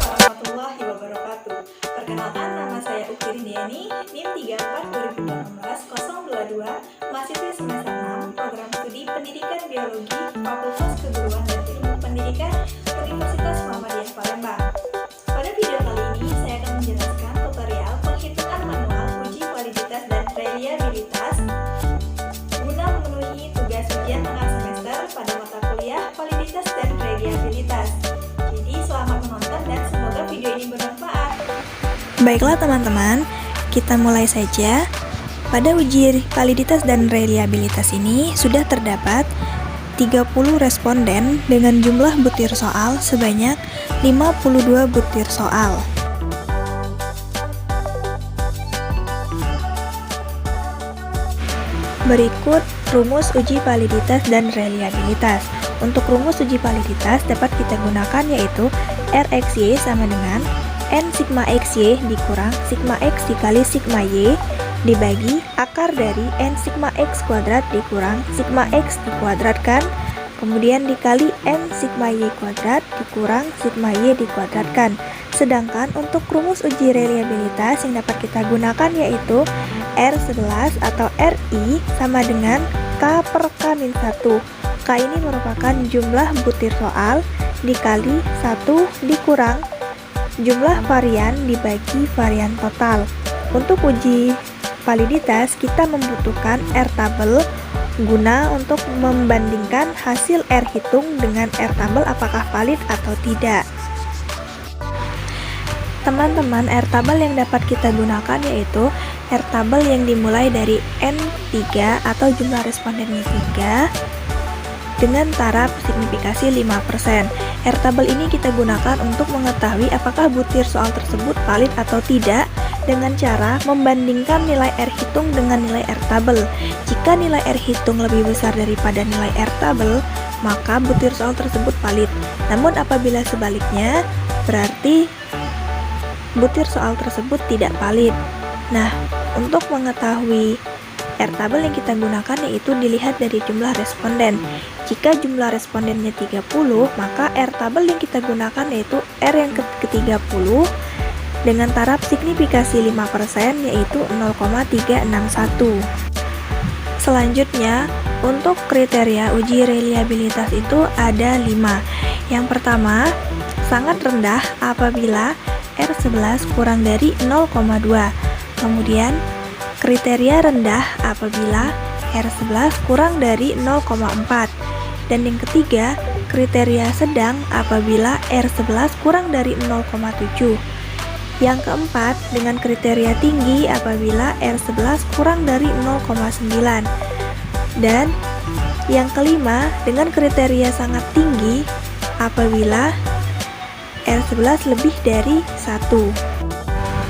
warahmatullahi wabarakatuh. Perkenalkan, nama saya Ukir Diani, NIM 34 2018 022, mahasiswi semester 6, program studi Pendidikan Biologi, Fakultas Keguruan dan Ilmu Pendidikan, Universitas Muhammadiyah Palembang. Pada video kali ini, saya akan menjelaskan tutorial penghitungan manual uji validitas dan reliabilitas guna memenuhi tugas ujian tengah semester pada mata kuliah validitas dan reliabilitas. Jadi, selamat menonton dan semoga video ini bermanfaat. Baiklah teman-teman, kita mulai saja. Pada uji validitas dan reliabilitas ini sudah terdapat 30 responden dengan jumlah butir soal sebanyak 52 butir soal. Berikut rumus uji validitas dan reliabilitas. Untuk rumus uji validitas dapat kita gunakan yaitu RxY sama dengan N sigma XY dikurang sigma X dikali sigma Y dibagi akar dari N sigma X kuadrat dikurang sigma X dikuadratkan, kemudian dikali N sigma Y kuadrat dikurang sigma Y dikuadratkan. Sedangkan untuk rumus uji reliabilitas yang dapat kita gunakan yaitu R11 atau RI sama dengan K per K-1. K ini merupakan jumlah butir soal dikali 1 dikurang jumlah varian dibagi varian total. Untuk uji validitas kita membutuhkan R tabel guna untuk membandingkan hasil R hitung dengan R tabel apakah valid atau tidak. Teman-teman, R tabel yang dapat kita gunakan yaitu R tabel yang dimulai dari N3 atau jumlah respondennya 3 dengan taraf signifikasi 5%. R tabel ini kita gunakan untuk mengetahui apakah butir soal tersebut valid atau tidak dengan cara membandingkan nilai R hitung dengan nilai R tabel. Jika nilai R hitung lebih besar daripada nilai R tabel, maka butir soal tersebut valid. Namun apabila sebaliknya, berarti butir soal tersebut tidak valid. Nah, untuk mengetahui R tabel yang kita gunakan yaitu dilihat dari jumlah responden. Jika jumlah respondennya 30, maka R tabel yang kita gunakan yaitu R yang ke-30 dengan taraf signifikasi 5% yaitu 0,361. Selanjutnya, untuk kriteria uji reliabilitas itu ada 5. Yang pertama, sangat rendah apabila R11 kurang dari 0,2. Kemudian, kriteria rendah apabila R11 kurang dari 0,4. Dan yang ketiga, kriteria sedang apabila R11 kurang dari 0,7. Yang keempat, dengan kriteria tinggi apabila R11 kurang dari 0,9. Dan yang kelima, dengan kriteria sangat tinggi apabila R11 lebih dari 1.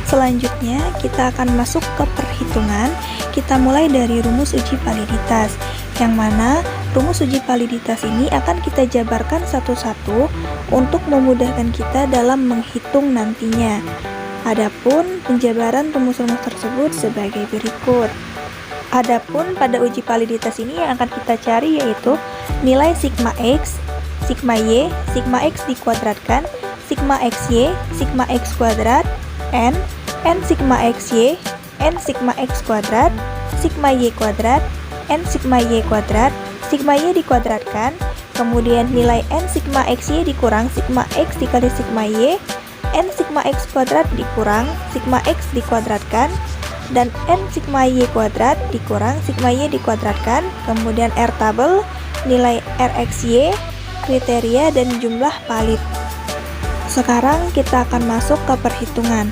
Selanjutnya, kita akan masuk ke perhitungan. Kita mulai dari rumus uji validitas, yang mana rumus uji validitas ini akan kita jabarkan satu-satu untuk memudahkan kita dalam menghitung nantinya. Adapun penjabaran rumus-rumus tersebut sebagai berikut. Adapun pada uji validitas ini yang akan kita cari yaitu nilai sigma X, sigma Y, sigma X dikuadratkan, sigma XY, sigma X kuadrat, N sigma XY, N sigma X kuadrat, sigma Y kuadrat, N sigma Y kuadrat, sigma Y dikuadratkan, kemudian nilai N sigma XY dikurang sigma X dikali sigma Y, N sigma X kuadrat dikurang sigma X dikuadratkan, dan N sigma Y kuadrat dikurang sigma Y dikuadratkan, kemudian R tabel, nilai RxY, kriteria, dan jumlah valid. Sekarang kita akan masuk ke perhitungan.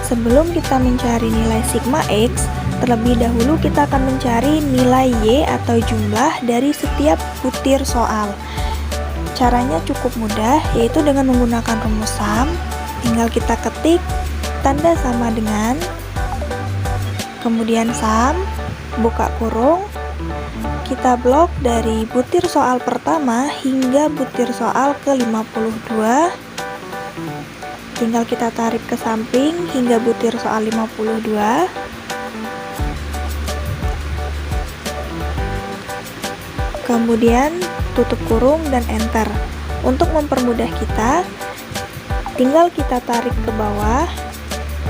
Sebelum kita mencari nilai sigma X, terlebih dahulu kita akan mencari nilai Y atau jumlah dari setiap butir soal. Caranya cukup mudah, yaitu dengan menggunakan rumus sum. Tinggal kita ketik tanda sama dengan, kemudian sum, buka kurung, kita blok dari butir soal pertama hingga butir soal ke-52. Tinggal kita tarik ke samping hingga butir soal 52. Kemudian tutup kurung dan enter. Untuk mempermudah kita, tinggal kita tarik ke bawah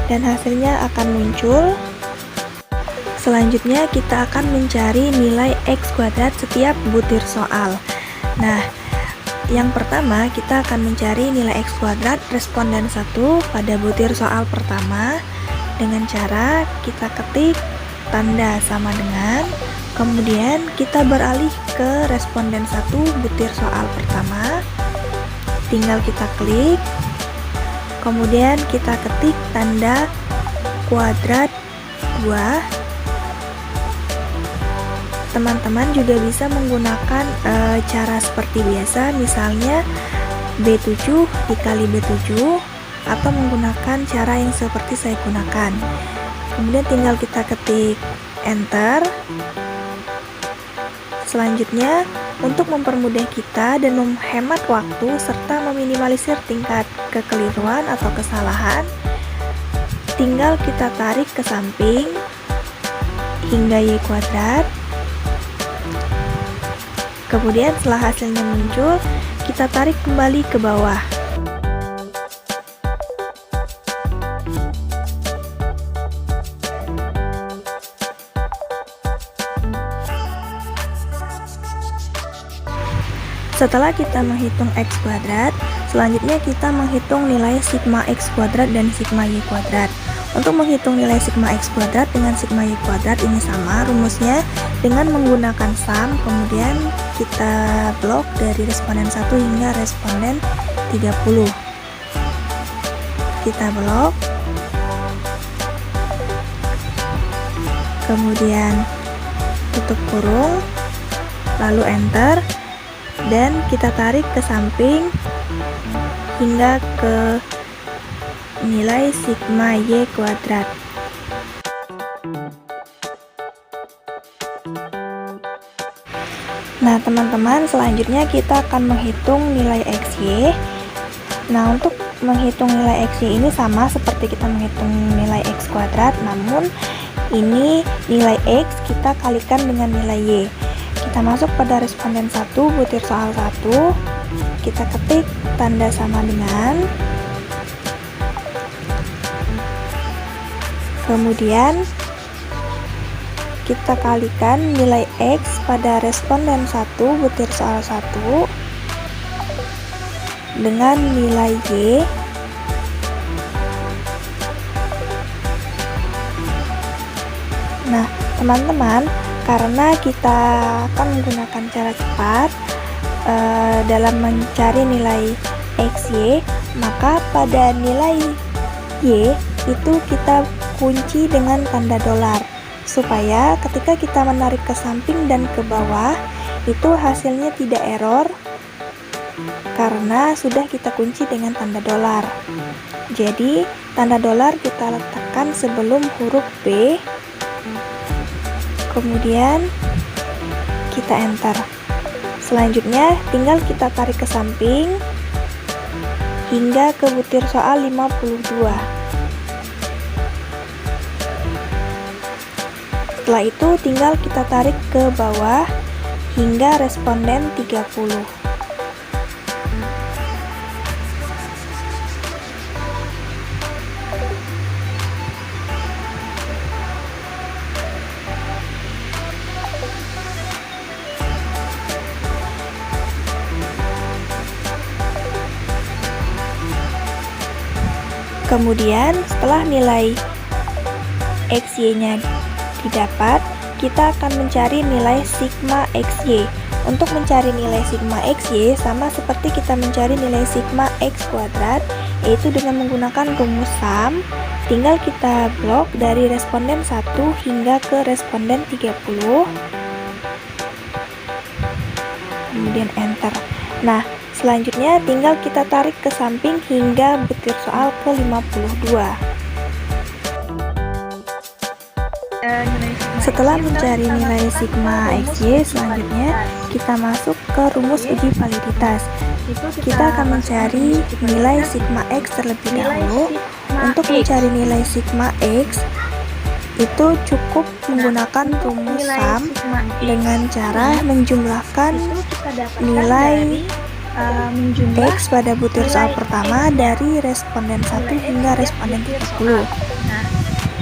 dan hasilnya akan muncul. Selanjutnya kita akan mencari nilai X kuadrat setiap butir soal. Nah, yang pertama kita akan mencari nilai X kuadrat responden 1 pada butir soal pertama dengan cara kita ketik tanda sama dengan, kemudian kita beralih ke responden 1 butir soal pertama, tinggal kita klik, kemudian kita ketik tanda kuadrat 2. Teman-teman juga bisa menggunakan cara seperti biasa, misalnya B7 dikali B7, atau menggunakan cara yang seperti saya gunakan. Kemudian tinggal kita ketik enter. Selanjutnya, untuk mempermudah kita dan menghemat waktu serta meminimalisir tingkat kekeliruan atau kesalahan, tinggal kita tarik ke samping hingga Y kuadrat. Kemudian setelah hasilnya muncul, kita tarik kembali ke bawah. Setelah kita menghitung X kuadrat, selanjutnya kita menghitung nilai sigma X kuadrat dan sigma Y kuadrat. Untuk menghitung nilai sigma X kuadrat dengan sigma Y kuadrat ini sama rumusnya, dengan menggunakan sum, kemudian kita blok dari responden 1 hingga responden 30. Kita blok, kemudian tutup kurung, lalu enter, dan kita tarik ke samping hingga ke nilai sigma Y kuadrat. Nah teman-teman, selanjutnya kita akan menghitung nilai XY. Nah untuk menghitung nilai XY ini sama seperti kita menghitung nilai X kuadrat, namun ini nilai X kita kalikan dengan nilai Y. Kita masuk pada responden 1 butir soal 1, kita ketik tanda sama dengan, kemudian kita kalikan nilai X pada responden 1 butir soal 1 dengan nilai Y. Nah teman-teman, karena kita akan menggunakan cara cepat dalam mencari nilai XY, maka pada nilai Y itu kita kunci dengan tanda dolar, supaya ketika kita menarik ke samping dan ke bawah itu hasilnya tidak error karena sudah kita kunci dengan tanda dolar. Jadi tanda dolar kita letakkan sebelum huruf B, kemudian kita enter. Selanjutnya tinggal kita tarik ke samping hingga ke butir soal 52. Setelah itu tinggal kita tarik ke bawah hingga responden 30. Kemudian setelah nilai XY-nya didapat, kita akan mencari nilai sigma XY. Untuk mencari nilai sigma XY sama seperti kita mencari nilai sigma X kuadrat, yaitu dengan menggunakan rumus sum. Tinggal kita blok dari responden 1 hingga ke responden 30, kemudian enter. Nah selanjutnya tinggal kita tarik ke samping hingga butir soal ke 52. Setelah mencari nilai sigma XY, selanjutnya kita masuk ke rumus uji validitas. Kita akan mencari nilai sigma X terlebih dahulu. Untuk mencari nilai sigma X, itu cukup menggunakan rumus sum dengan cara menjumlahkan nilai X pada butir soal pertama dari responden 1 hingga responden 30.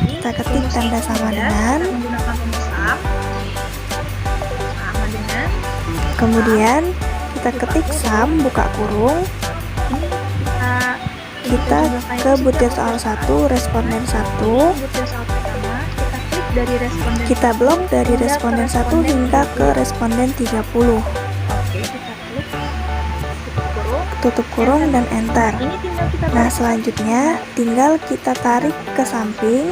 Kita ketik tanda sama dengan, kemudian kita ketik sum buka kurung, kita ke butir soal 1 responden 1, kita blok dari responden 1 hingga ke responden 30. Tutup kurung dan enter. Nah, selanjutnya tinggal kita tarik ke samping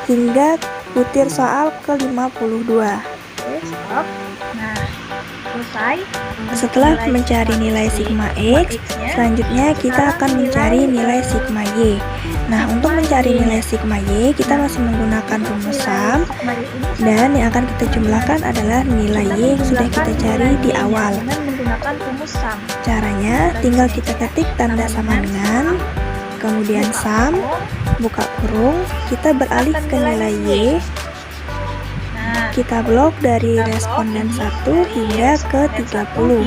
hingga butir soal ke 52. Setelah mencari nilai sigma X, selanjutnya kita akan mencari nilai sigma Y. Nah, untuk mencari nilai sigma Y, kita masih menggunakan rumus sum, dan yang akan kita jumlahkan adalah nilai Y yang sudah kita cari di awal. Caranya, tinggal kita ketik tanda sama dengan, kemudian sum, buka kurung, kita beralih ke nilai Y, kita blok dari responden 1 hingga ke 30.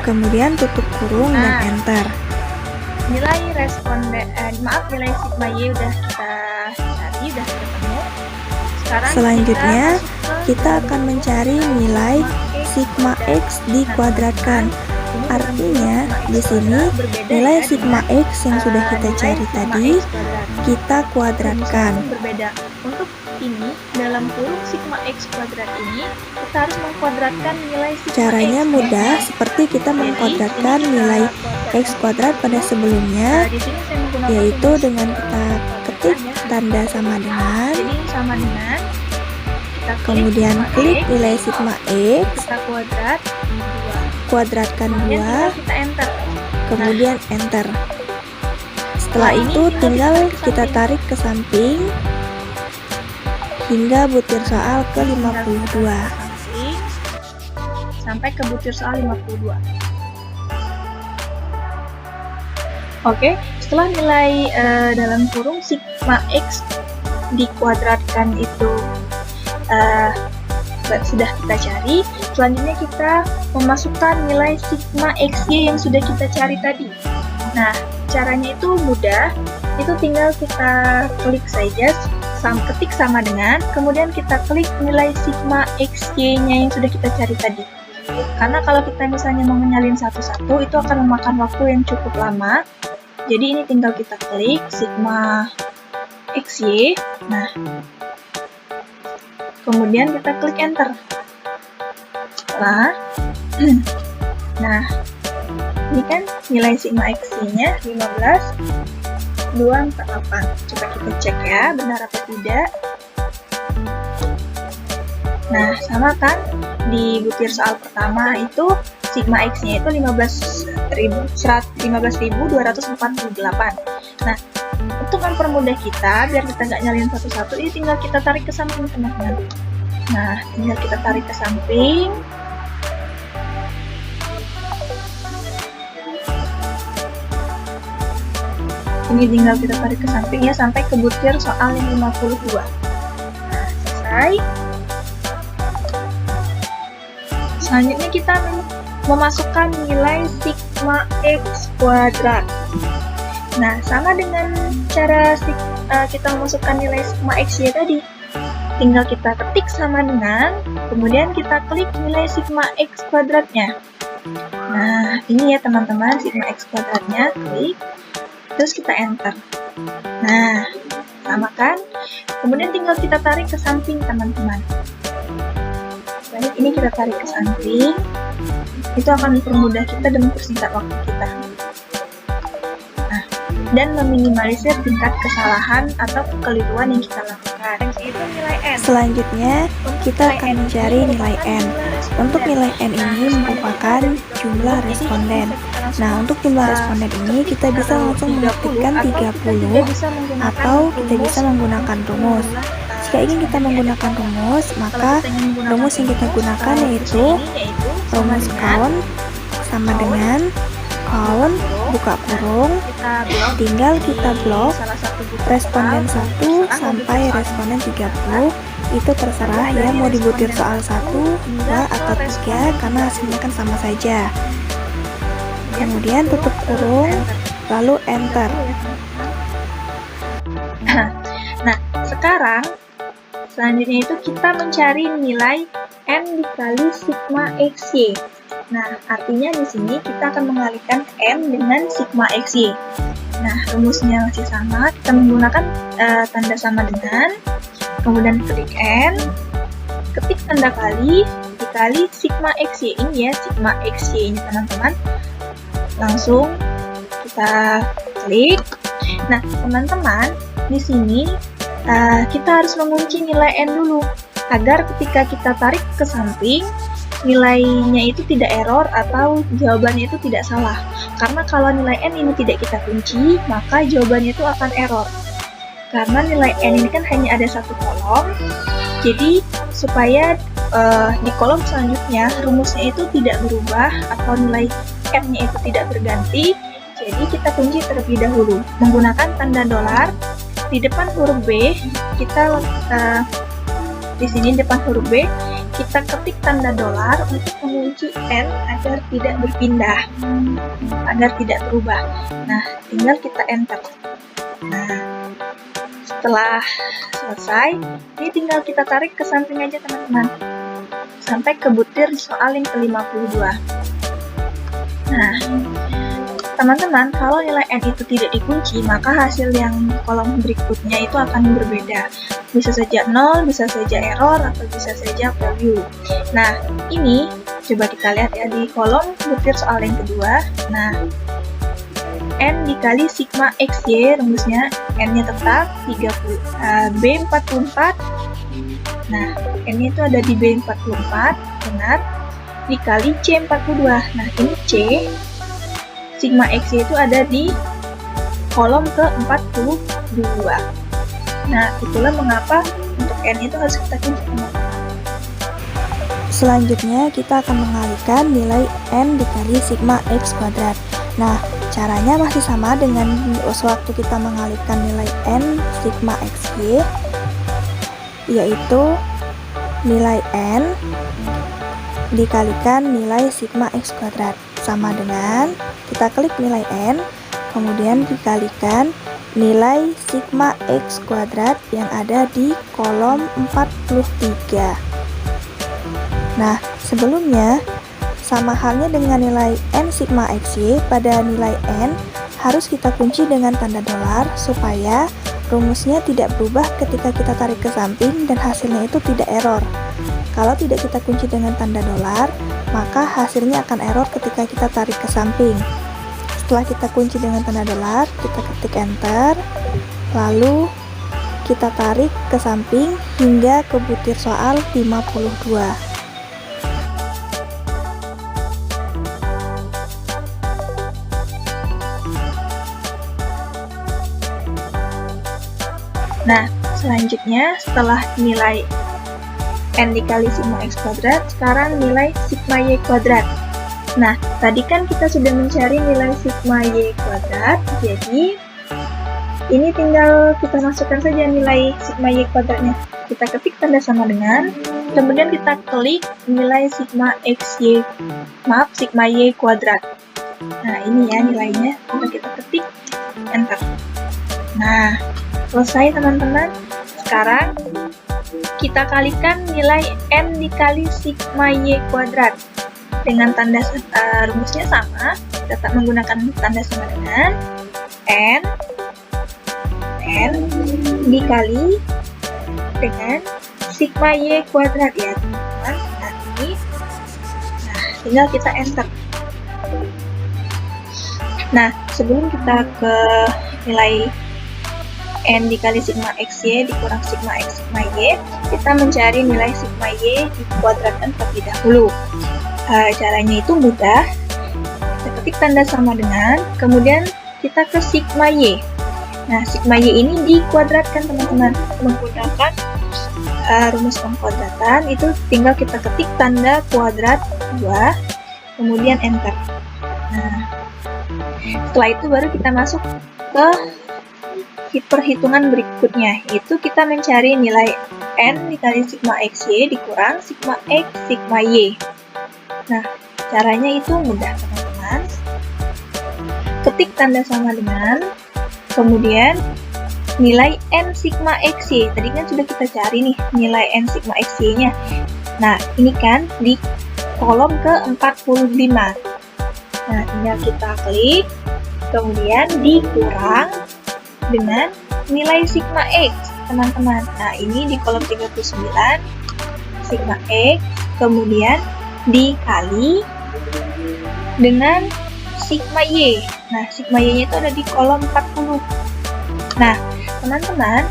Kemudian tutup kurung dan enter. Nilai nilai sigma Y udah kita cari, udah ketemu. Selanjutnya kita akan mencari nilai sigma X dikuadratkan. Artinya di sini nilai sigma X yang sudah kita cari tadi kita kuadratkan. Untuk ini dalam kurung sigma X kuadrat ini kita harus mengkuadratkan nilai sigma Caranya X. mudah, seperti kita mengkuadratkan nilai X kuadrat pada sebelumnya, yaitu dengan kita ketik tanda sama dengan, kemudian klik nilai sigma X, kita kuadratkan 2, kita enter. kemudian enter. Setelah itu tinggal kita tarik ke samping hingga butir soal ke 52. Sampai ke butir soal 52. Oke, setelah nilai dalam kurung sigma X dikuadratkan itu sudah kita cari, selanjutnya kita memasukkan nilai sigma XY yang sudah kita cari tadi. Nah, caranya itu mudah, itu tinggal kita klik saja, ketik sama dengan, kemudian kita klik nilai sigma XY-nya yang sudah kita cari tadi. Karena kalau kita misalnya mau menyalin satu-satu, itu akan memakan waktu yang cukup lama. Jadi ini tinggal kita klik sigma XY, nah, kemudian kita klik enter. Nah, ini kan nilai sigma XY-nya 15,248. Coba kita cek ya, benar apa tidak. Nah, sama kan? Di butir soal pertama itu sigma X-nya itu 15.248. Nah, untuk mempermudah kita, biar kita nggak nyalin satu-satu, ini tinggal kita tarik ke samping, teman-teman. Nah, tinggal kita tarik ke samping. Ini tinggal kita tarik ke samping ya, sampai ke butir soal yang 52. Nah, selesai. Selanjutnya kita memasukkan nilai sigma X kuadrat. Nah, sama dengan cara kita memasukkan nilai sigma X ya tadi. Tinggal kita ketik sama dengan, kemudian kita klik nilai sigma X kuadratnya. Nah, ini ya teman-teman, sigma X kuadratnya, klik. Terus kita enter. Nah, sama kan? Kemudian tinggal kita tarik ke samping, teman-teman. Baik, ini kita tarik ke samping. Itu akan mempermudah kita dan mempersingkat waktu kita. Nah, dan meminimalisir tingkat kesalahan atau kekeliruan yang kita lakukan. Yaitu nilai N. Selanjutnya, kita akan mencari nilai N. untuk nilai N ini merupakan jumlah responden. Nah, untuk jumlah responden ini kita bisa langsung mengetikkan 30 atau kita bisa menggunakan rumus. Jika ingin kita menggunakan rumus, maka rumus yang kita gunakan yaitu rumus count sama dengan count buka kurung, tinggal kita blok responden 1 sampai responden 30. Itu terserah ya, mau dibutir soal 1, 2, atau 3 karena hasilnya kan sama saja. Kemudian tutup kurung, lalu enter. Nah, sekarang selanjutnya itu kita mencari nilai N dikali sigma XY. Nah, artinya di sini kita akan mengalihkan N dengan sigma XY. Nah, rumusnya masih sama, kita menggunakan tanda sama dengan, kemudian klik N, ketik tanda kali, dikali sigma XY. Ini ya, sigma XY ini teman-teman. Langsung kita klik. Nah, teman-teman, di sini kita harus mengunci nilai N dulu, agar ketika kita tarik ke samping, nilainya itu tidak error atau jawabannya itu tidak salah. Karena kalau nilai N ini tidak kita kunci, maka jawabannya itu akan error. Karena nilai N ini kan hanya ada satu kolom, jadi supaya di kolom selanjutnya rumusnya itu tidak berubah atau nilai N-nya itu tidak berganti, jadi kita kunci terlebih dahulu menggunakan tanda dolar. Di depan huruf B, kita di sini depan huruf B, kita ketik tanda dolar untuk mengunci N agar tidak berpindah, agar tidak berubah. Nah, tinggal kita enter. Nah, setelah selesai, ini tinggal kita tarik ke samping aja teman-teman, sampai ke butir soal yang ke-52. Nah, teman-teman, kalau nilai N itu tidak dikunci, maka hasil yang di kolom berikutnya itu akan berbeda. Bisa saja 0, bisa saja error, atau bisa saja value. Nah, ini coba kita lihat ya di kolom butir soal yang kedua. Nah, N dikali sigma XY, rumusnya N-nya tetap B44. Nah, N-nya itu ada di B44, benar, dikali C42. Nah, ini C, sigma X itu ada di kolom ke-42. Nah, itulah mengapa untuk N itu harus kita kunci. Selanjutnya kita akan mengalihkan nilai N dikali sigma X kuadrat. Nah, caranya masih sama dengan sewaktu kita mengalihkan nilai N sigma XY, yaitu nilai N dikalikan nilai sigma X kuadrat, sama dengan kita klik nilai N, kemudian dikalikan nilai sigma X kuadrat yang ada di kolom 43. Nah, sebelumnya sama halnya dengan nilai N sigma XY, pada nilai N harus kita kunci dengan tanda dolar supaya rumusnya tidak berubah ketika kita tarik ke samping dan hasilnya itu tidak error. Kalau tidak kita kunci dengan tanda dolar, maka hasilnya akan error ketika kita tarik ke samping. Setelah kita kunci dengan tanda dolar, kita ketik enter, lalu kita tarik ke samping hingga ke butir soal 52. Nah, selanjutnya setelah nilai N dikali sigma X kuadrat, sekarang nilai sigma Y kuadrat. Nah, tadi kan kita sudah mencari nilai sigma Y kuadrat, jadi ini tinggal kita masukkan saja nilai sigma Y kuadratnya. Kita ketik tanda sama dengan, kemudian kita klik nilai sigma sigma Y kuadrat. Nah, ini ya nilainya, kita ketik enter. Nah, selesai teman-teman. Sekarang kita kalikan nilai N dikali sigma Y kuadrat dengan tanda rumusnya sama, tetap menggunakan tanda sama dengan N dikali dengan sigma Y kuadrat ya teman-teman. Nah, ini tinggal kita enter. Nah, sebelum kita ke nilai N dikali sigma XY dikurang sigma X sigma Y, kita mencari nilai sigma Y dikuadratkan terlebih dahulu. Caranya itu mudah. Kita ketik tanda sama dengan, kemudian kita ke sigma Y. Nah, sigma Y ini dikuadratkan teman-teman menggunakan rumus pengkuadratan. Itu tinggal kita ketik tanda kuadrat 2, kemudian enter. Nah, setelah itu baru kita masuk ke perhitungan berikutnya, yaitu kita mencari nilai N dikali sigma XY dikurang sigma X sigma Y. Nah, caranya itu mudah teman-teman. Ketik tanda sama dengan, kemudian nilai N sigma XY. Tadi kan sudah kita cari nih nilai N sigma XY-nya. Nah, ini kan di kolom ke-45. Nah, tinggal kita klik, kemudian dikurang dengan nilai sigma X, teman-teman. Nah, ini di kolom 39, sigma X, kemudian dikali dengan sigma Y. Nah, sigma Y-nya itu ada di kolom 40. Nah, teman-teman,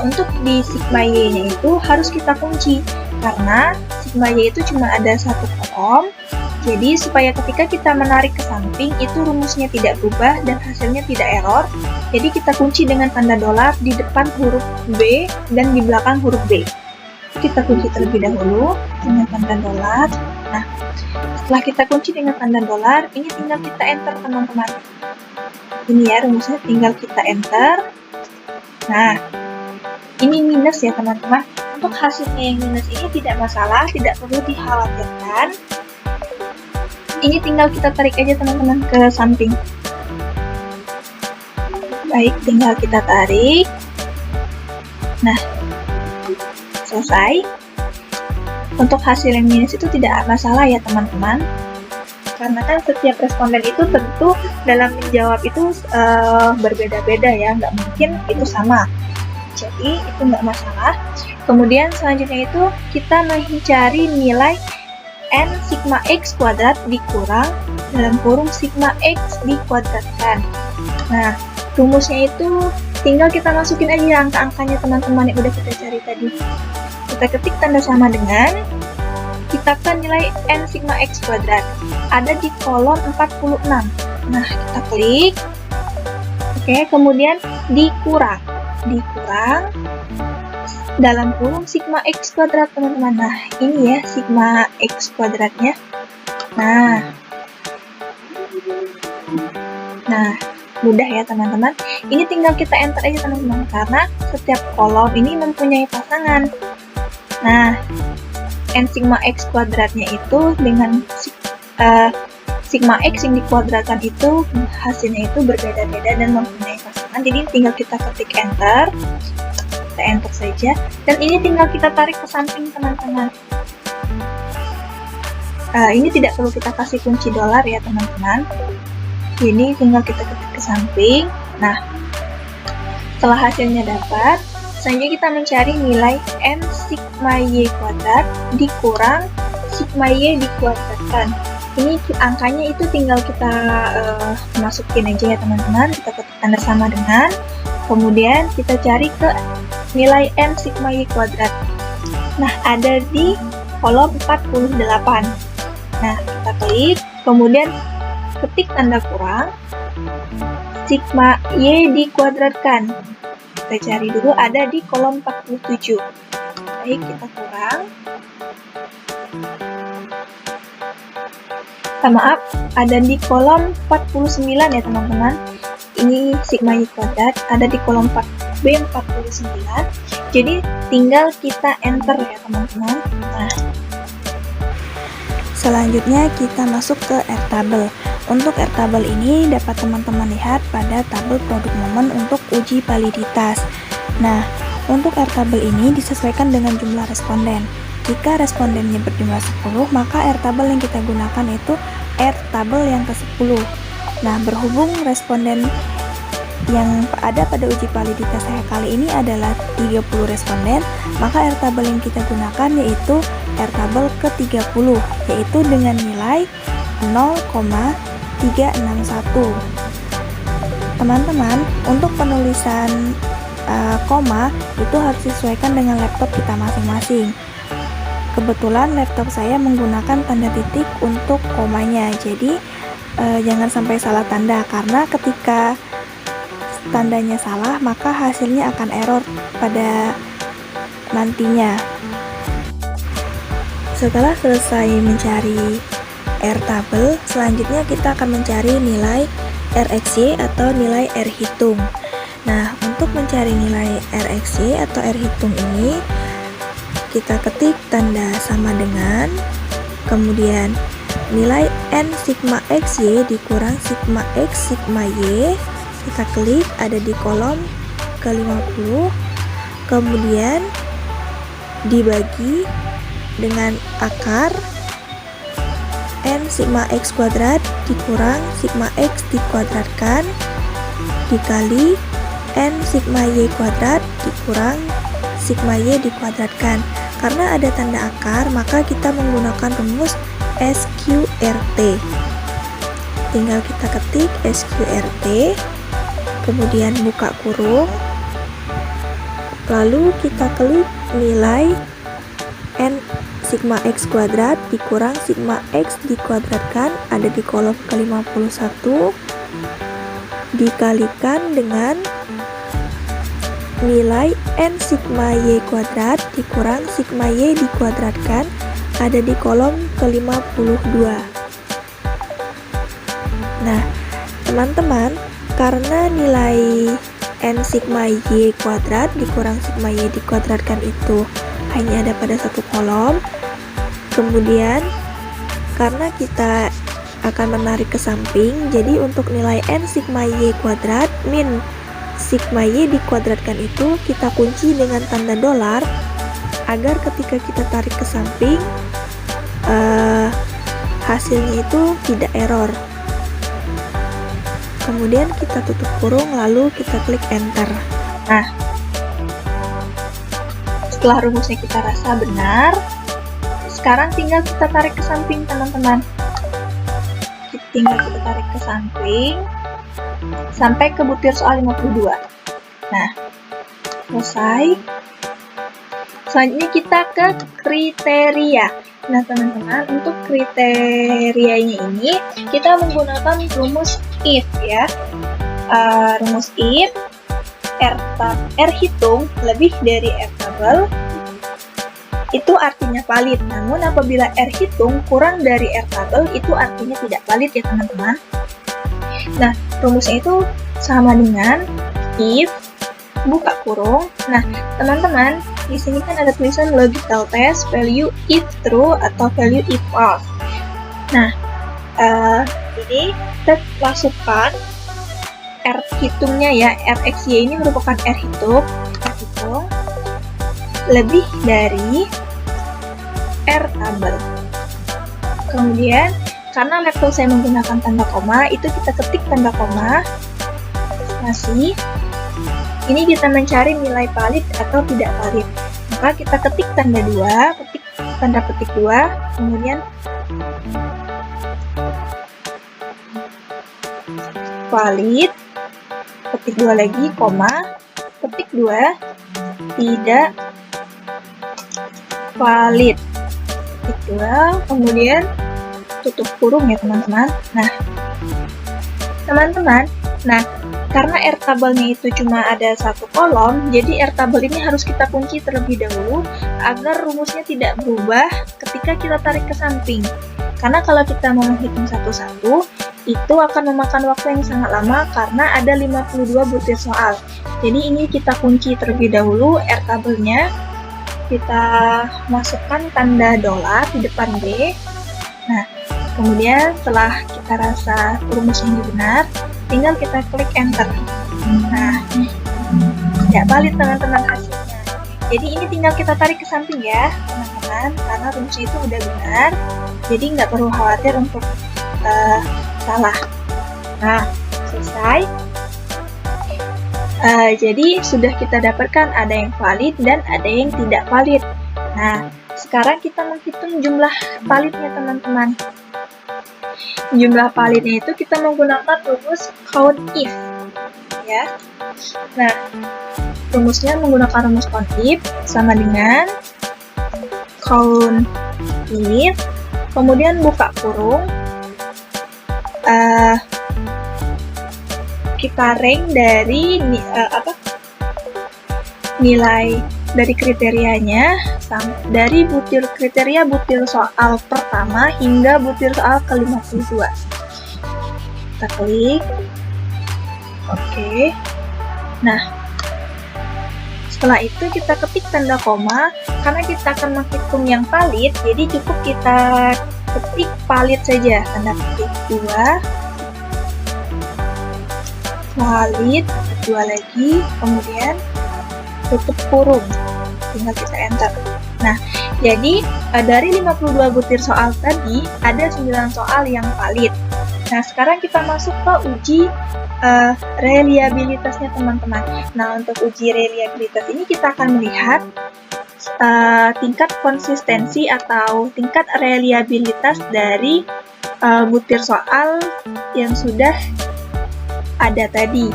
untuk di sigma Y-nya itu harus kita kunci, karena sigma Y itu cuma ada satu kolom. Jadi, supaya ketika kita menarik ke samping, itu rumusnya tidak berubah dan hasilnya tidak error. Jadi, kita kunci dengan tanda dolar di depan huruf B dan di belakang huruf B. Kita kunci terlebih dahulu dengan tanda dolar. Nah, setelah kita kunci dengan tanda dolar, ini tinggal kita enter, teman-teman. Ini ya rumusnya, tinggal kita enter. Nah, ini minus ya, teman-teman. Untuk hasilnya yang minus ini tidak masalah, tidak perlu dikhawatirkan. Ini tinggal kita tarik aja teman-teman ke samping. Baik, tinggal kita tarik. Nah, selesai. Untuk hasil yang minus itu tidak masalah ya teman-teman. Karena kan setiap responden itu tentu dalam menjawab itu berbeda-beda ya, nggak mungkin itu sama. Jadi itu nggak masalah. Kemudian selanjutnya itu kita mencari nilai N sigma X kuadrat dikurang dalam kurung sigma X dikuadratkan. Nah, rumusnya itu tinggal kita masukin aja angka-angkanya teman-teman yang udah kita cari tadi. Kita ketik tanda sama dengan, kita kan nilai N sigma X kuadrat. Ada di kolom 46. Nah, kita klik. Oke, kemudian dikurang dalam kurung sigma X kuadrat teman-teman. Nah, ini ya sigma X kuadratnya. Nah, mudah ya teman-teman. Ini tinggal kita enter aja teman-teman, karena setiap kolom ini mempunyai pasangan. Nah, N sigma X kuadratnya itu dengan sigma X yang dikuadratkan itu hasilnya itu berbeda-beda dan mempunyai pasangan. Jadi tinggal kita ketik enter. Kita enter saja, dan ini tinggal kita tarik ke samping teman-teman. Ini tidak perlu kita kasih kunci dolar ya teman-teman. Ini tinggal kita ketik ke samping. Nah, setelah hasilnya dapat, selanjutnya kita mencari nilai N sigma Y kuadrat dikurang sigma Y dikuadratkan. Ini angkanya itu tinggal kita masukin aja ya teman-teman. Kita ketik tanda sama dengan, kemudian kita cari ke nilai N sigma Y kuadrat. Nah, ada di kolom 48. Nah, kita klik, kemudian ketik tanda kurang, sigma Y dikuadratkan. Kita cari dulu, ada di kolom 47. Baik, kita kurang. Maaf, ada di kolom 49 ya teman-teman. Ini sigma Y kuadrat, ada di kolom B49. Jadi tinggal kita enter ya teman-teman. Nah, selanjutnya kita masuk ke Airtable. Untuk Airtable ini dapat teman-teman lihat pada tabel produk momen untuk uji validitas. Nah, untuk Airtable ini disesuaikan dengan jumlah responden. Jika respondennya berjumlah 10, maka Airtable yang kita gunakan itu Airtable yang ke-10. Nah, berhubung responden yang ada pada uji validitas saya kali ini adalah 30 responden, maka Airtable yang kita gunakan yaitu Airtable ke-30, yaitu dengan nilai 0,361. Teman-teman, untuk penulisan koma itu harus disesuaikan dengan laptop kita masing-masing. Kebetulan laptop saya menggunakan tanda titik untuk komanya, jadi jangan sampai salah tanda, karena ketika tandanya salah maka hasilnya akan error pada nantinya. Setelah selesai mencari Rtable, selanjutnya kita akan mencari nilai Rxy atau nilai R hitung. Nah, untuk mencari nilai Rxy atau R hitung ini, kita ketik tanda sama dengan, kemudian nilai N sigma XY dikurang sigma X sigma Y, kita klik, ada di kolom ke-50, kemudian dibagi dengan akar N sigma X kuadrat dikurang sigma X dikuadratkan dikali N sigma Y kuadrat dikurang sigma Y dikuadratkan. Karena ada tanda akar, maka kita menggunakan rumus SQRT. Tinggal kita ketik SQRT, kemudian buka kurung, lalu kita klik nilai N sigma X kuadrat dikurang sigma X dikuadratkan, ada di kolom ke-51, dikalikan dengan nilai N sigma Y kuadrat dikurang sigma Y dikuadratkan, ada di kolom ke-52. Nah, teman-teman, karena nilai N sigma Y kuadrat dikurang sigma Y dikuadratkan itu hanya ada pada satu kolom, kemudian karena kita akan menarik ke samping, jadi untuk nilai N sigma Y kuadrat min sigma Y dikuadratkan itu kita kunci dengan tanda dolar agar ketika kita tarik ke samping hasilnya itu tidak error. Kemudian kita tutup kurung, lalu kita klik enter. Nah, setelah rumusnya kita rasa benar, sekarang tinggal kita tarik ke samping, teman-teman. Tinggal kita tarik ke samping sampai ke butir soal 52. Nah, selesai. Selanjutnya kita ke kriteria. Nah, teman-teman, untuk kriterianya ini kita menggunakan rumus if ya. Rumus if R hitung lebih dari Rtable itu artinya valid. Namun apabila R hitung kurang dari Rtable itu artinya tidak valid ya, teman-teman. Nah, rumusnya itu sama dengan if buka kurung. Nah, teman-teman, di sini kan ada tulisan logical test value if true atau value if false. Nah, ini kita masukkan R hitungnya ya, Rxy ini merupakan R hitung lebih dari Rtable. Kemudian, karena laptop saya menggunakan tanda koma, itu kita ketik tanda koma, masih. Ini kita mencari nilai valid atau tidak valid. Maka kita ketik tanda 2, ketik tanda petik 2, kemudian valid, petik 2 lagi, koma, petik 2, tidak valid, petik 2, kemudian tutup kurung ya, teman-teman. Nah, teman-teman, karena Rtable-nya itu cuma ada satu kolom, jadi Rtable ini harus kita kunci terlebih dahulu agar rumusnya tidak berubah ketika kita tarik ke samping. Karena kalau kita mau menghitung satu-satu, itu akan memakan waktu yang sangat lama karena ada 52 butir soal. Jadi ini kita kunci terlebih dahulu Rtable-nya, kita masukkan tanda dolar di depan D. Nah, kemudian setelah kita rasa rumusnya ini benar, tinggal kita klik enter. Nah, tidak valid teman-teman hasilnya. Jadi ini tinggal kita tarik ke samping ya, teman-teman, karena rumusnya itu udah benar. Jadi nggak perlu khawatir untuk salah. Nah, selesai. Jadi sudah kita dapatkan ada yang valid dan ada yang tidak valid. Nah, sekarang kita menghitung jumlah validnya, teman-teman. Jumlah validnya itu kita menggunakan rumus count if ya. Nah, rumusnya menggunakan rumus count if sama dengan count if, kemudian buka kurung, kita rank dari nilai dari kriterianya dari butir kriteria butir soal pertama hingga butir soal ke-52. Kita klik. Oke. Nah, setelah itu kita ketik tanda koma karena kita akan menghitung yang valid, jadi cukup kita ketik valid saja, tanda ketik 2 valid, 2 lagi, kemudian tutup kurung, tinggal kita enter. Nah, jadi dari 52 butir soal tadi ada 9 soal yang valid. Nah, sekarang kita masuk ke uji reliabilitasnya teman-teman. Nah, untuk uji reliabilitas ini kita akan melihat tingkat konsistensi atau tingkat reliabilitas dari butir soal yang sudah ada tadi.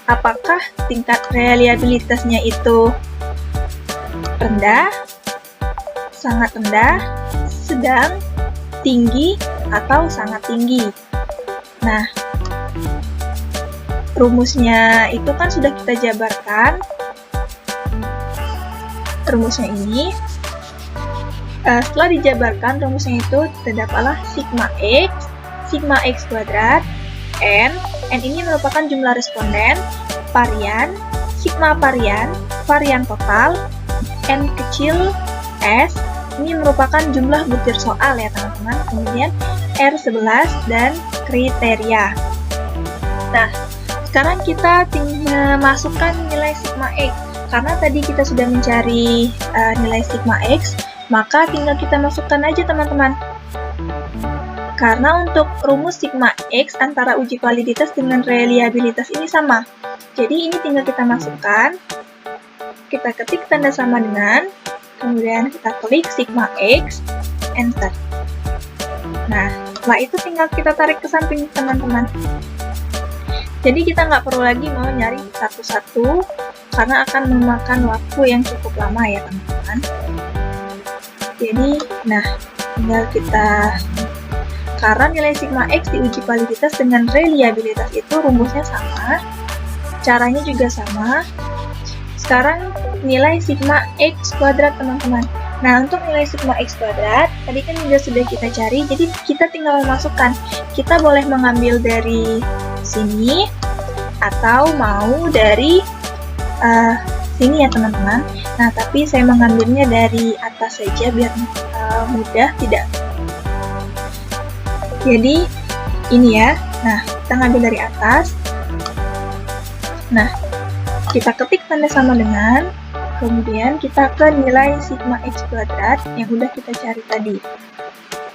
Apakah tingkat reliabilitasnya itu rendah, sangat rendah, sedang, tinggi, atau sangat tinggi? Nah, rumusnya itu kan sudah kita jabarkan. Rumusnya ini, setelah dijabarkan, rumusnya itu terdapatlah sigma x kuadrat, n ini merupakan jumlah responden, varian, sigma varian total, n kecil, s, ini merupakan jumlah butir soal ya teman-teman, kemudian R11 dan kriteria. Nah, sekarang kita tinggal masukkan nilai sigma x, karena tadi kita sudah mencari nilai sigma x, maka tinggal kita masukkan aja teman-teman. Karena untuk rumus sigma x antara uji validitas dengan reliabilitas ini sama. Jadi ini tinggal kita masukkan, kita ketik tanda sama dengan, kemudian kita klik sigma x, enter. Nah, setelah itu tinggal kita tarik ke samping teman-teman. Jadi kita nggak perlu lagi mau nyari satu-satu, karena akan memakan waktu yang cukup lama ya teman-teman. Jadi, nah, tinggal kita, karena nilai sigma x di uji validitas dengan reliabilitas itu rumusnya sama, caranya juga sama. Sekarang nilai sigma x kuadrat teman-teman. Nah, untuk nilai sigma x kuadrat, tadi kan juga sudah kita cari, jadi kita tinggal memasukkan. Kita boleh mengambil dari sini, atau mau dari sini ya teman-teman. Nah, tapi saya mengambilnya dari atas saja biar mudah, tidak. Jadi ini ya. Nah, kita ngambil dari atas. Nah, kita ketik tanda sama dengan, kemudian kita ke nilai sigma x kuadrat yang udah kita cari tadi.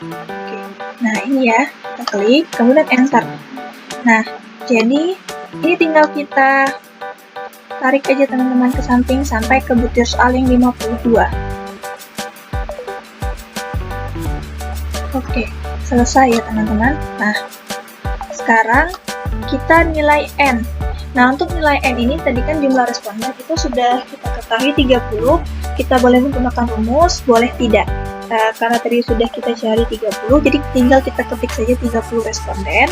Oke. Nah, ini ya, kita klik, kemudian enter. Nah, jadi ini tinggal kita tarik aja teman-teman ke samping sampai ke butir soal yang 52. Oke, selesai ya teman-teman. Nah, sekarang kita nilai n. Nah, untuk nilai n ini tadi kan jumlah responden itu sudah kita ketahui 30. Kita boleh menggunakan rumus, boleh tidak. Karena tadi sudah kita cari 30, jadi tinggal kita ketik saja 30 responden.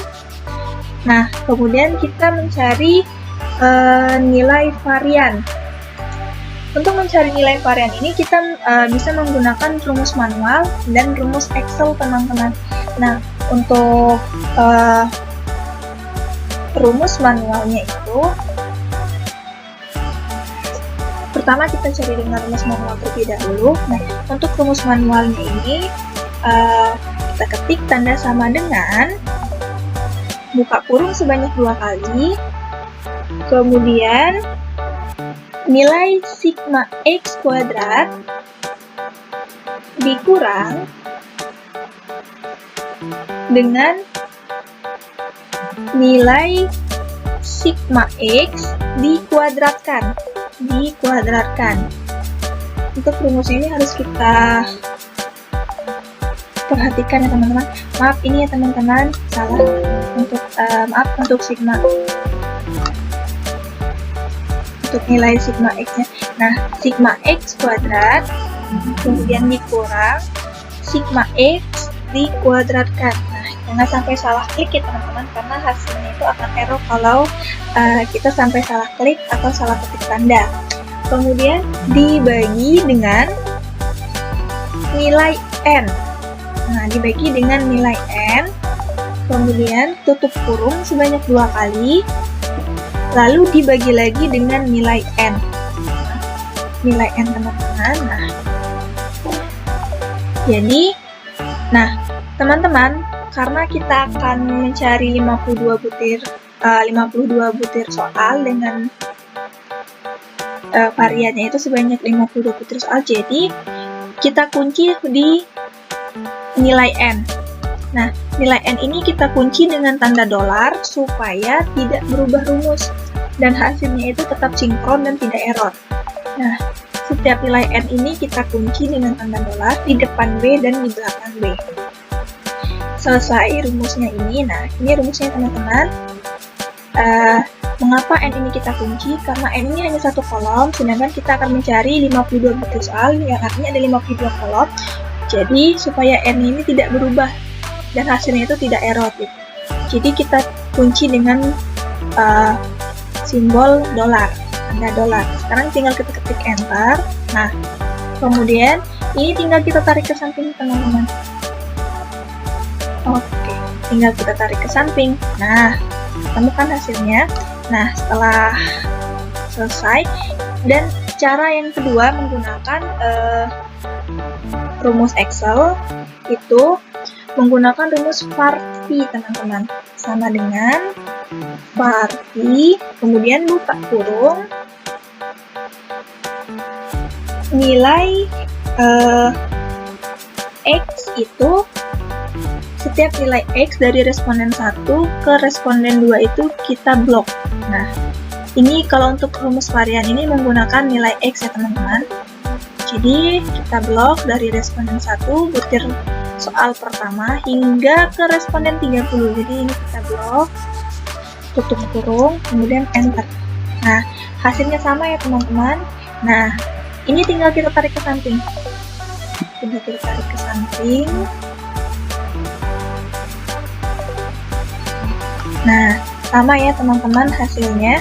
Nah, kemudian kita mencari nilai varian. Untuk mencari nilai varian ini kita bisa menggunakan rumus manual dan rumus Excel teman-teman. Nah, untuk rumus manualnya itu, pertama kita cari dengan rumus manual terlebih dahulu. Nah, untuk rumus manualnya ini kita ketik tanda sama dengan, buka kurung sebanyak 2 kali, kemudian nilai sigma x kuadrat dikurang dengan nilai sigma x dikuadratkan. Untuk rumus ini harus kita perhatikan ya teman-teman. Maaf ini ya teman-teman, salah. Untuk sigma. Untuk untuk nilai sigma X-nya. Nah, sigma X kuadrat, kemudian dikurang sigma X dikuadratkan. Nah, jangan sampai salah klik ya teman-teman, karena hasilnya itu akan error kalau kita sampai salah klik atau salah ketik tanda. Kemudian dibagi dengan nilai N. Nah, dibagi dengan nilai N, kemudian tutup kurung sebanyak 2 kali, lalu dibagi lagi dengan nilai N. Nah, nilai N teman-teman. Nah, teman-teman, karena kita akan mencari 52 butir soal dengan variannya itu sebanyak 52 butir soal, jadi kita kunci di nilai N. Nah, nilai N ini kita kunci dengan tanda dolar supaya tidak berubah rumus dan hasilnya itu tetap sinkron dan tidak error. Nah, setiap nilai N ini kita kunci dengan tanda dolar di depan B dan di belakang B. Selesai rumusnya ini. Nah, ini rumusnya teman-teman. Mengapa N ini kita kunci? Karena N ini hanya satu kolom, sedangkan kita akan mencari 52 butir soal, yang artinya ada 52 kolom. Jadi, supaya N ini tidak berubah dan hasilnya itu tidak error. Jadi, kita kunci dengan simbol dolar, tanda dolar. Sekarang tinggal kita ketik enter. Nah, kemudian ini tinggal kita tarik ke samping teman-teman. Oke, tinggal kita tarik ke samping. Nah, temukan hasilnya. Nah, setelah selesai, dan cara yang kedua menggunakan rumus Excel itu menggunakan rumus var_v teman-teman, sama dengan var_v, kemudian buka kurung, nilai X itu setiap nilai X dari responden 1 ke responden 2 itu kita blok. Nah, ini kalau untuk rumus varian ini menggunakan nilai X ya teman-teman. Jadi, kita blok dari responden 1 butir soal pertama hingga ke responden 30. Jadi, ini kita blok, tutup kurung, kemudian enter. Nah, hasilnya sama ya teman-teman. Nah, ini tinggal kita tarik ke samping. Tinggal kita tarik ke samping. Nah, sama ya teman-teman hasilnya.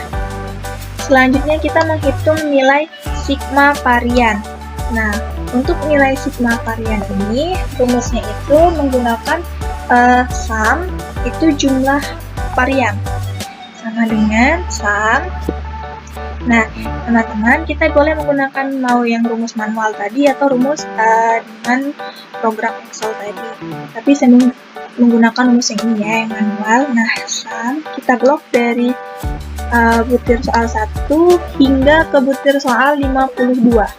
Selanjutnya kita menghitung nilai sigma varian. Nah, untuk nilai sigma varian ini, rumusnya itu menggunakan sum, itu jumlah varian. Sama dengan sum. Nah, teman-teman, kita boleh menggunakan mau yang rumus manual tadi atau rumus dengan program Excel tadi. Tapi saya menggunakan rumus yang ini ya, yang manual. Nah, sum, kita blok dari butir soal 1 hingga ke butir soal 52.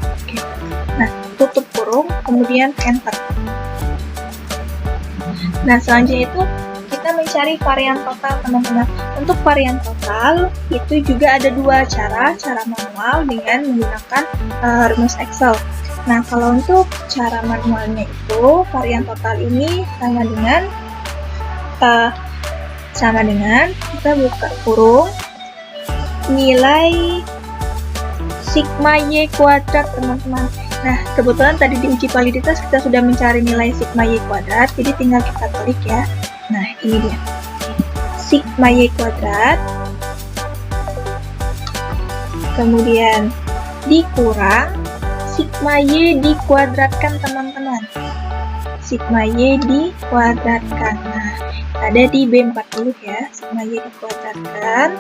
Oke. Nah, tutup kurung, kemudian enter. Nah, selanjutnya itu kita mencari varian total teman-teman. Untuk varian total itu juga ada dua cara manual dengan menggunakan rumus Excel. Nah, kalau untuk cara manualnya itu varian total ini sama dengan kita buka kurung nilai sigma Y kuadrat teman-teman. Nah, kebetulan tadi di uji validitas kita sudah mencari nilai sigma Y kuadrat, jadi tinggal kita klik ya. Nah, ini dia. Sigma Y kuadrat. Kemudian dikurang sigma Y dikuadratkan teman-teman. Sigma Y dikuadratkan. Nah, ada di B40 ya, sigma Y dikuadratkan.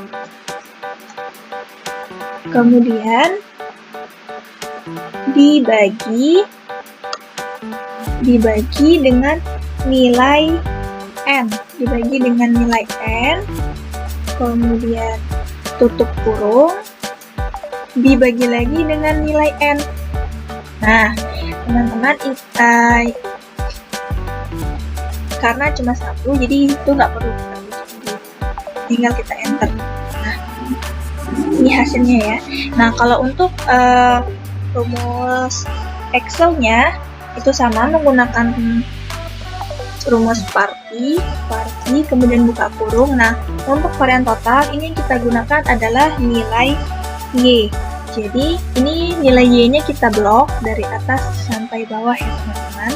Kemudian dibagi dengan nilai N, kemudian tutup kurung, dibagi lagi dengan nilai N. Nah, teman-teman, karena cuma satu, jadi itu nggak perlu kita uji, tinggal kita enter. Nah, ini hasilnya ya. Nah, kalau untuk rumus Excel-nya itu sama, menggunakan rumus parti, kemudian buka kurung. Nah, untuk varian total ini yang kita gunakan adalah nilai Y. Jadi, ini nilai Y-nya kita blok dari atas sampai bawah ya teman-teman.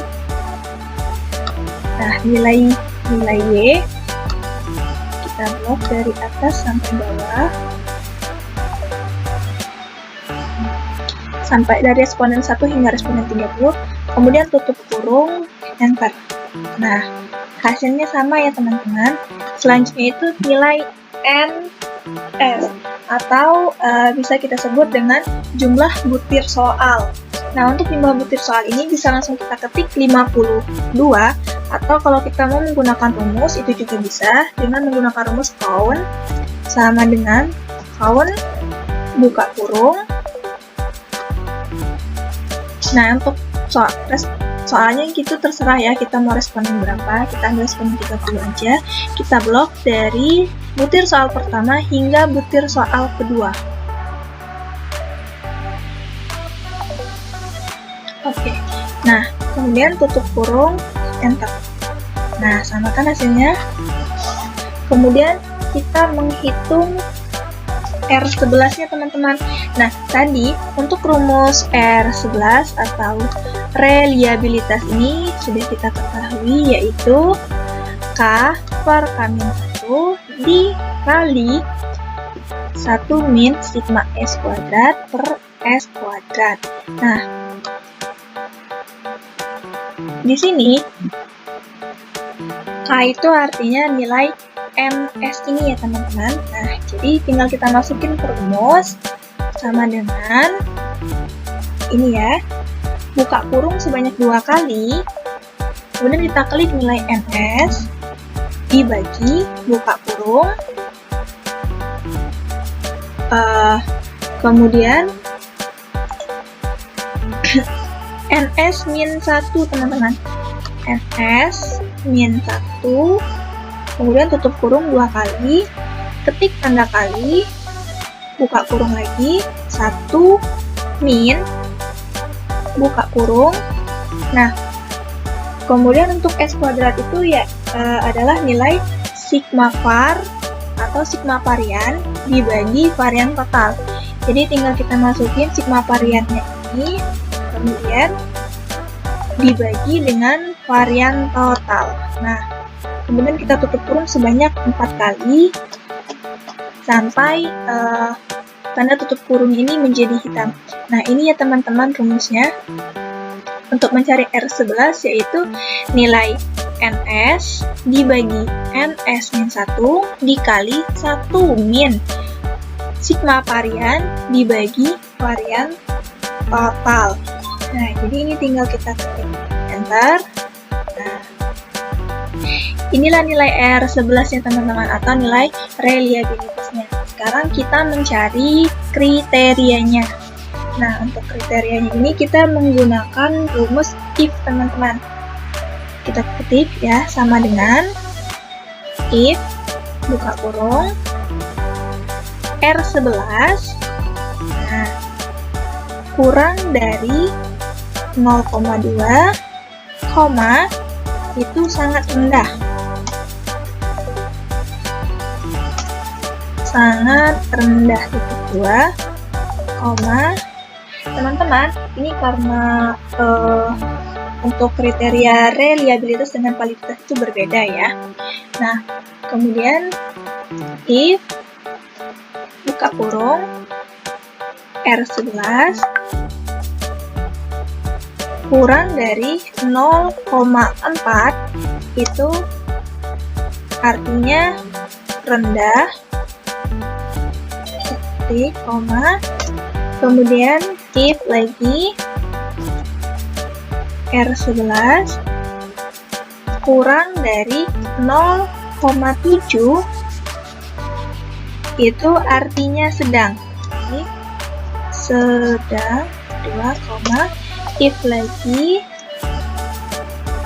Nah, nilai Y kita blok dari atas sampai bawah. Sampai dari responden 1 hingga responden 30, kemudian tutup kurung, enter. Nah, hasilnya sama ya teman-teman. Selanjutnya itu nilai NS, atau bisa kita sebut dengan jumlah butir soal. Nah, untuk jumlah butir soal ini bisa langsung kita ketik 52, atau kalau kita mau menggunakan rumus, itu juga bisa dengan menggunakan rumus count, sama dengan count, buka kurung. Nah, untuk soalnya gitu terserah ya, kita mau responden berapa, kita ambil responden 30 aja. Kita blok dari butir soal pertama hingga butir soal kedua. Oke, nah kemudian tutup kurung, enter. Nah, samakan hasilnya. Kemudian kita menghitung R11-nya teman-teman. Nah, tadi untuk rumus R11 atau reliabilitas ini sudah kita ketahui, yaitu K per K-1 dikali 1 min sigma S kuadrat per S kuadrat. Nah, di sini K itu artinya nilai NS ini ya teman-teman. Nah, jadi tinggal kita masukin ke rumus sama dengan ini ya, buka kurung sebanyak 2 kali, kemudian kita klik nilai NS dibagi buka kurung, kemudian NS min 1 teman-teman, NS min 1, kemudian tutup kurung 2 kali, ketik tanda kali, buka kurung lagi, 1 min, buka kurung. Nah, kemudian untuk S kuadrat itu ya adalah nilai sigma var atau sigma varian dibagi varian total. Jadi tinggal kita masukin sigma variannya ini, kemudian dibagi dengan varian total. Nah, kemudian kita tutup kurung sebanyak 4 kali sampai tanda tutup kurung ini menjadi hitam. Nah, ini ya teman-teman rumusnya untuk mencari R11, yaitu nilai NS dibagi NS min 1 dikali 1 min sigma varian dibagi varian total. Nah, jadi ini tinggal kita ketik enter. Nah, inilah nilai R11 ya teman-teman, atau nilai reliabilitasnya. Sekarang kita mencari kriterianya. Nah, untuk kriterianya ini kita menggunakan rumus if teman-teman. Kita ketik ya, sama dengan if buka kurung R11 nah, kurang dari 0,2, itu sangat rendah. Sangat rendah titik 2, teman-teman, ini karena untuk kriteria reliabilitas dengan validitas itu berbeda ya. Nah, kemudian if buka kurung R11 kurang dari 0,4 itu artinya rendah, titik, kemudian if lagi R11 kurang dari 0,7 itu artinya sedang. Jadi, sedang 2, if lagi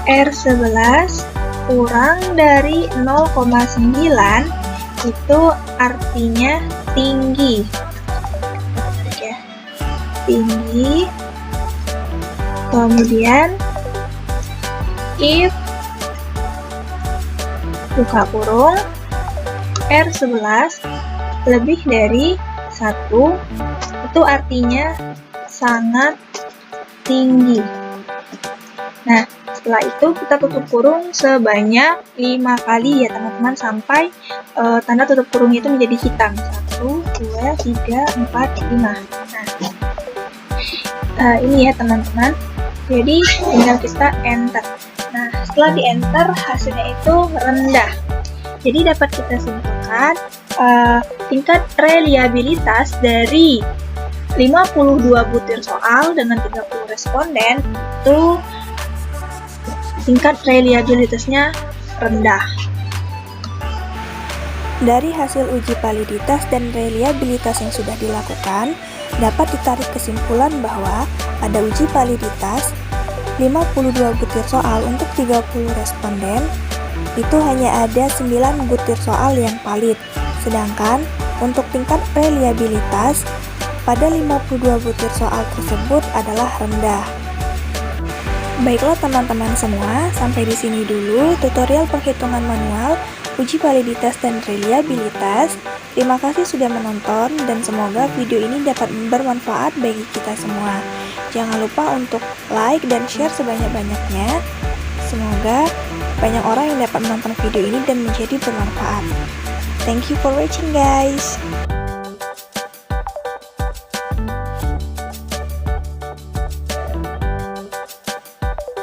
R11 kurang dari 0,9 itu artinya tinggi. Ya, tinggi. Kemudian if buka kurung, R11 lebih dari 1, itu artinya sangat tinggi. Nah, setelah itu kita tutup kurung sebanyak 5 kali ya teman-teman, sampai tanda tutup kurung itu menjadi hitam. 1, 2, 3, 4, 5. Nah, ini ya teman-teman. Jadi tinggal kita enter. Nah, setelah di enter hasilnya itu rendah. Jadi dapat kita simpulkan tingkat reliabilitas dari 52 butir soal dengan 30 responden itu tingkat reliabilitasnya rendah. Dari hasil uji validitas dan reliabilitas yang sudah dilakukan, dapat ditarik kesimpulan bahwa pada uji validitas 52 butir soal untuk 30 responden itu hanya ada 9 butir soal yang valid, sedangkan untuk tingkat reliabilitas pada 52 butir soal tersebut adalah rendah. Baiklah teman-teman semua, sampai di sini dulu tutorial perhitungan manual, uji validitas dan reliabilitas. Terima kasih sudah menonton dan semoga video ini dapat bermanfaat bagi kita semua. Jangan lupa untuk like dan share sebanyak-banyaknya. Semoga banyak orang yang dapat menonton video ini dan menjadi bermanfaat. Thank you for watching guys.